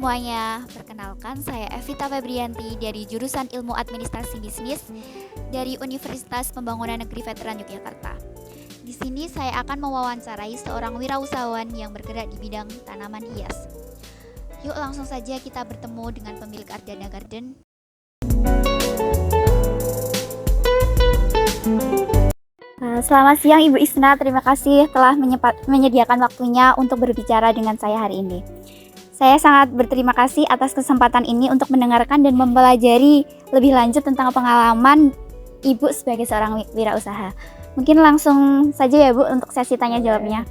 semuanya, perkenalkan saya Evita Febrianti dari jurusan Ilmu Administrasi Bisnis dari Universitas Pembangunan Negeri Veteran Yogyakarta. Di sini saya akan mewawancarai seorang wirausahawan yang bergerak di bidang tanaman hias. Yuk langsung saja kita bertemu dengan pemilik Ardana Garden. Selamat siang Ibu Isna, terima kasih telah menyediakan waktunya untuk berbicara dengan saya hari ini. Saya sangat berterima kasih atas kesempatan ini untuk mendengarkan dan mempelajari lebih lanjut tentang pengalaman Ibu sebagai seorang wirausaha. Mungkin langsung saja ya Bu untuk sesi tanya jawabnya.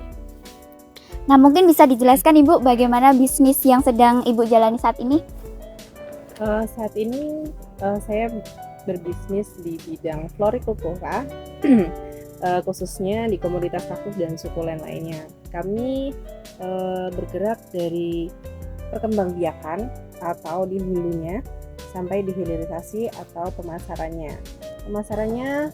Nah, mungkin bisa dijelaskan Ibu bagaimana bisnis yang sedang Ibu jalani saat ini? Saat ini saya berbisnis di bidang florikultura, khususnya di komoditas kaktus dan sukulen lainnya. Kami bergerak dari perkembangbiakan atau di hulunya sampai di hilirisasi atau pemasarannya. Pemasarannya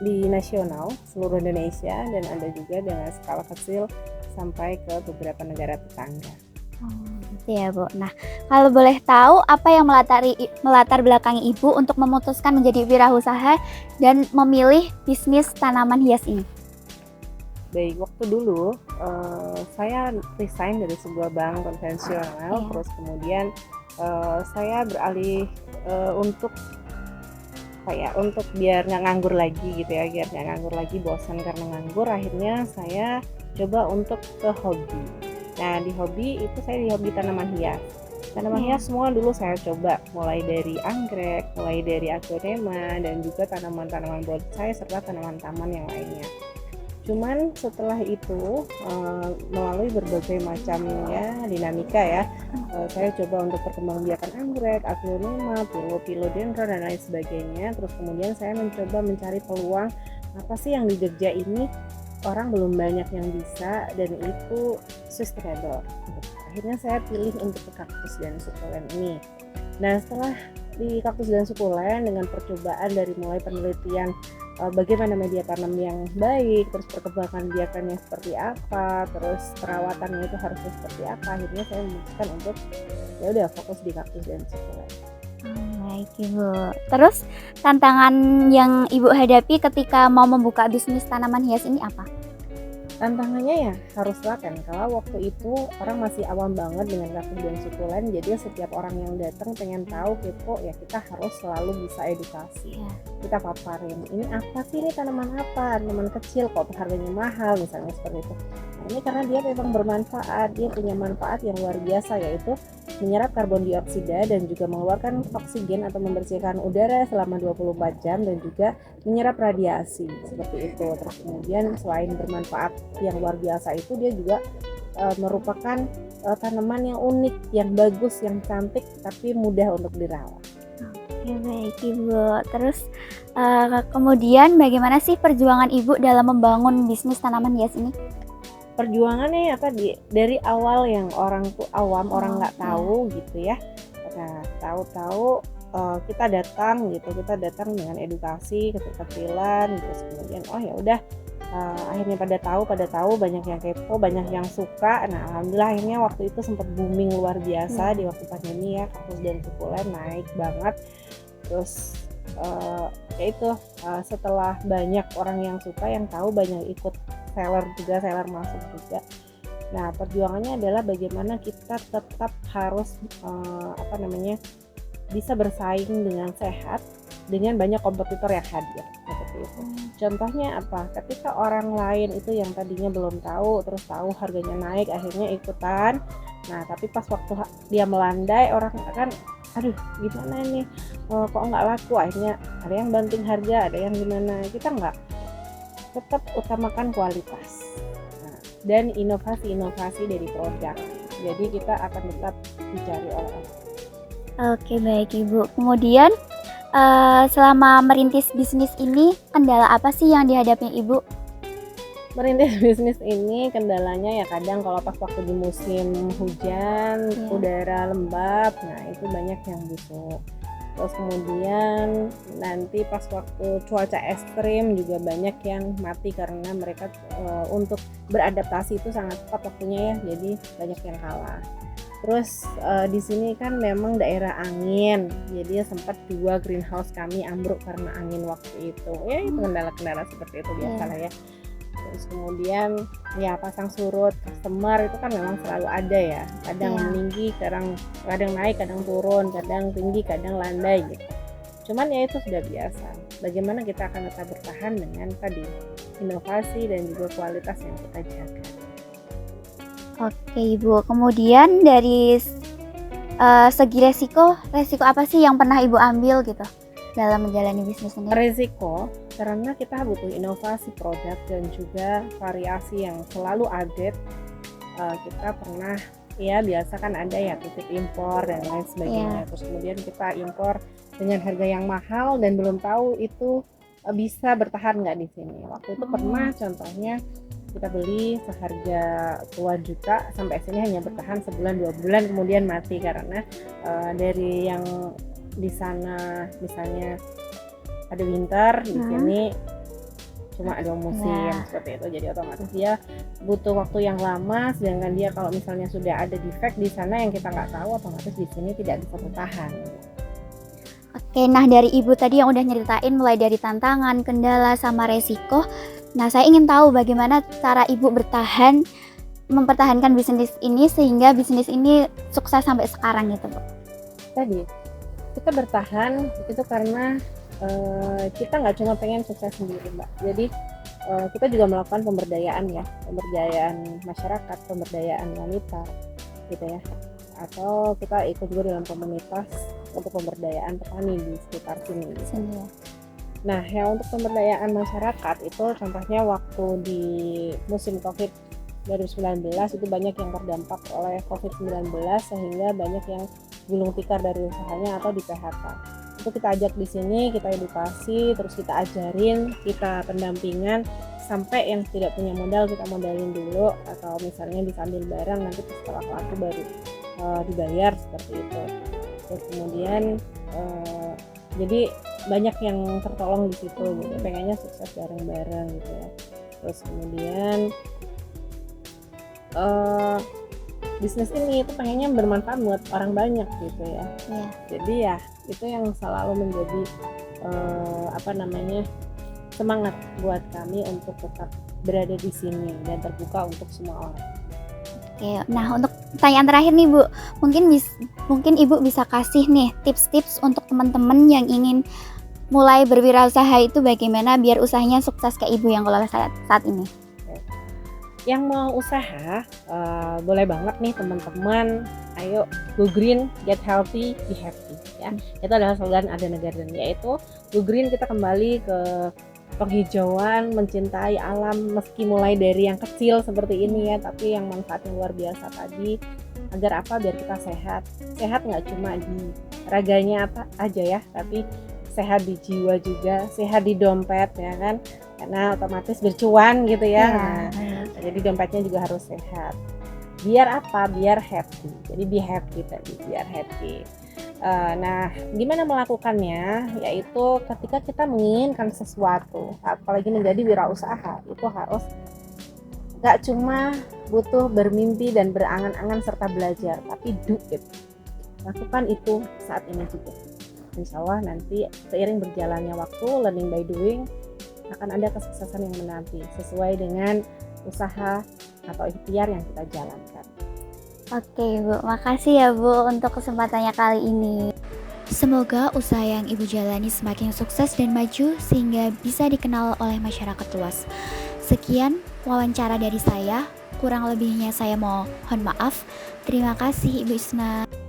di nasional seluruh Indonesia dan ada juga dengan skala kecil sampai ke beberapa negara tetangga. Gitu ya Bu. Nah, kalau boleh tahu apa yang melatar belakangi Ibu untuk memutuskan menjadi wirausaha dan memilih bisnis tanaman hias ini? Baik, waktu dulu saya resign dari sebuah bank konvensional, terus kemudian saya beralih untuk biar nggak nganggur lagi gitu ya, biar nggak nganggur lagi, bosan karena nganggur, akhirnya saya coba untuk ke hobi. Nah di hobi itu saya di hobi tanaman hias. Tanaman hias semua dulu saya coba, mulai dari anggrek, mulai dari aglonema, dan juga tanaman-tanaman bonsai serta tanaman taman yang lainnya. Cuman setelah itu melalui berbagai macam dinamika saya coba untuk perkembangbiakan anggrek, aglonema, philodendron dan lain sebagainya. Terus kemudian saya mencoba mencari peluang apa sih yang di Jogja ini orang belum banyak yang bisa dan itu sustainable. Akhirnya saya pilih untuk ke kaktus dan sukulen ini. Nah setelah di kaktus dan sukulen dengan percobaan dari mulai penelitian bagaimana media tanam yang baik, terus perkembangan biakannya seperti apa, terus perawatannya itu harusnya seperti apa, akhirnya saya memutuskan untuk ya udah fokus di kaktus dan sukulen. Baik Ibu. Terus tantangan yang Ibu hadapi ketika mau membuka bisnis tanaman hias ini apa? Tantangannya ya harus laten. Kalau waktu itu orang masih awam banget dengan kaktus dan sukulen, jadi setiap orang yang datang pengen tahu kepo ya kita harus selalu bisa edukasi. Kita paparin, ini apa sih, ini tanaman apa, tanaman kecil kok harganya mahal misalnya seperti itu. Nah, ini karena dia memang bermanfaat, dia punya manfaat yang luar biasa, yaitu menyerap karbon dioksida dan juga mengeluarkan oksigen atau membersihkan udara selama 24 jam dan juga menyerap radiasi seperti itu. Terus kemudian selain bermanfaat yang luar biasa itu, dia juga merupakan tanaman yang unik, yang bagus, yang cantik tapi mudah untuk dirawat. Oke, baik Ibu. Terus kemudian bagaimana sih perjuangan Ibu dalam membangun bisnis tanaman hias ini? Perjuangannya ya tadi dari awal yang orang tuh awam, orang nggak tahu gitu ya. Nah tahu-tahu kita datang dengan edukasi kecil-kecilan, terus kemudian oh ya udah akhirnya pada tahu, banyak yang kepo, banyak yang suka. Nah alhamdulillah akhirnya waktu itu sempat booming luar biasa di waktu pandemi ya, kaktus dan sukulen naik banget. Terus setelah banyak orang yang suka, yang tahu, banyak ikut seller masuk juga. Nah perjuangannya adalah bagaimana kita tetap harus bisa bersaing dengan sehat dengan banyak kompetitor yang hadir seperti itu. Contohnya apa? Ketika orang lain itu yang tadinya belum tahu, terus tahu harganya naik, akhirnya ikutan. Nah tapi pas waktu dia melandai, orang akan aduh gimana nih, kok nggak laku, akhirnya ada yang banting harga, ada yang gimana. Kita nggak, tetap utamakan kualitas dan inovasi dari produk, jadi kita akan tetap dicari oleh orang. Oke, baik Ibu. Kemudian selama merintis bisnis ini, kendala apa sih yang dihadapi Ibu? Merintis bisnis ini kendalanya ya kadang kalau pas waktu di musim hujan, udara lembab, nah itu banyak yang busuk. Terus kemudian nanti pas waktu cuaca ekstrim juga banyak yang mati karena mereka untuk beradaptasi itu sangat cepat waktunya ya, jadi banyak yang kalah. Terus di sini kan memang daerah angin, jadi sempat 2 greenhouse kami ambruk karena angin waktu itu. Ya itu kendala-kendala seperti itu biasa lah ya. Terus kemudian ya pasang surut customer itu kan memang selalu ada ya. Kadang meninggi, kadang naik, kadang turun, kadang tinggi, kadang landai gitu. Cuman ya itu sudah biasa. Bagaimana kita akan tetap bertahan dengan tadi inovasi dan juga kualitas yang kita jaga. Oke Ibu, kemudian dari segi resiko apa sih yang pernah Ibu ambil gitu dalam menjalani bisnis ini? Resiko karena kita butuh inovasi produk dan juga variasi yang selalu update. Kita pernah ya biasa kan ada ya titip impor dan lain sebagainya. Terus kemudian kita impor dengan harga yang mahal dan belum tahu itu bisa bertahan nggak di sini. Waktu itu pernah contohnya kita beli seharga puluhan juta, sampai sini hanya bertahan sebulan 2 bulan kemudian mati karena dari yang di sana misalnya ada winter, di sini cuma ada musim seperti itu, jadi otomatis dia butuh waktu yang lama, sedangkan dia kalau misalnya sudah ada defect di sana yang kita nggak tahu, otomatis di sini tidak bisa bertahan. Oke, nah dari Ibu tadi yang udah nyeritain mulai dari tantangan, kendala, sama resiko. Nah, saya ingin tahu bagaimana cara Ibu bertahan, mempertahankan bisnis ini sehingga bisnis ini sukses sampai sekarang gitu, Bu. Tadi, kita bertahan itu karena kita nggak cuma pengen sukses sendiri, Mbak. Jadi, kita juga melakukan pemberdayaan ya, pemberdayaan masyarakat, pemberdayaan wanita gitu ya. Atau kita ikut juga dalam komunitas untuk pemberdayaan petani di sekitar sini gitu. Nah, ya untuk pemberdayaan masyarakat itu contohnya waktu di musim COVID 2019 itu banyak yang terdampak oleh COVID-19 sehingga banyak yang gulung tikar dari usahanya atau di PHK. Itu kita ajak di sini, kita edukasi, terus kita ajarin, kita pendampingan sampai yang tidak punya modal kita modalin dulu, atau misalnya bisa ambil barang nanti setelah laku baru dibayar seperti itu. Terus kemudian jadi banyak yang tertolong di situ gitu, pengennya sukses bareng-bareng gitu ya. Terus kemudian bisnis ini itu pengennya bermanfaat buat orang banyak gitu ya. Jadi ya itu yang selalu menjadi semangat buat kami untuk tetap berada di sini dan terbuka untuk semua orang. Oke, nah untuk pertanyaan terakhir nih Bu, mungkin Ibu bisa kasih nih tips-tips untuk teman-teman yang ingin mulai berwirausaha itu bagaimana biar usahanya sukses kayak Ibu yang kelola saat ini. Yang mau usaha boleh banget nih teman-teman, ayo go green, get healthy, be happy ya. Itu adalah slogan Adana Garden, yaitu go green, kita kembali ke penghijauan, mencintai alam meski mulai dari yang kecil seperti ini ya, tapi yang manfaatnya luar biasa tadi. Agar apa? Biar kita sehat nggak cuma di raganya aja ya, tapi sehat di jiwa juga, sehat di dompet ya kan, karena otomatis bercuan gitu ya. Nah, jadi dompetnya juga harus sehat. Biar apa? Biar happy. Jadi be happy tadi, biar happy. Nah, gimana melakukannya? Yaitu ketika kita menginginkan sesuatu, apalagi menjadi wirausaha, itu harus gak cuma butuh bermimpi dan berangan-angan serta belajar, tapi do it. Lakukan itu saat ini juga. Insya Allah nanti seiring berjalannya waktu, learning by doing, akan ada kesuksesan yang menanti sesuai dengan usaha atau ikhtiar yang kita jalankan. Oke Bu, makasih ya Bu untuk kesempatannya kali ini. Semoga usaha yang Ibu jalani semakin sukses dan maju sehingga bisa dikenal oleh masyarakat luas. Sekian wawancara dari saya, kurang lebihnya saya mohon maaf. Terima kasih Ibu Isna.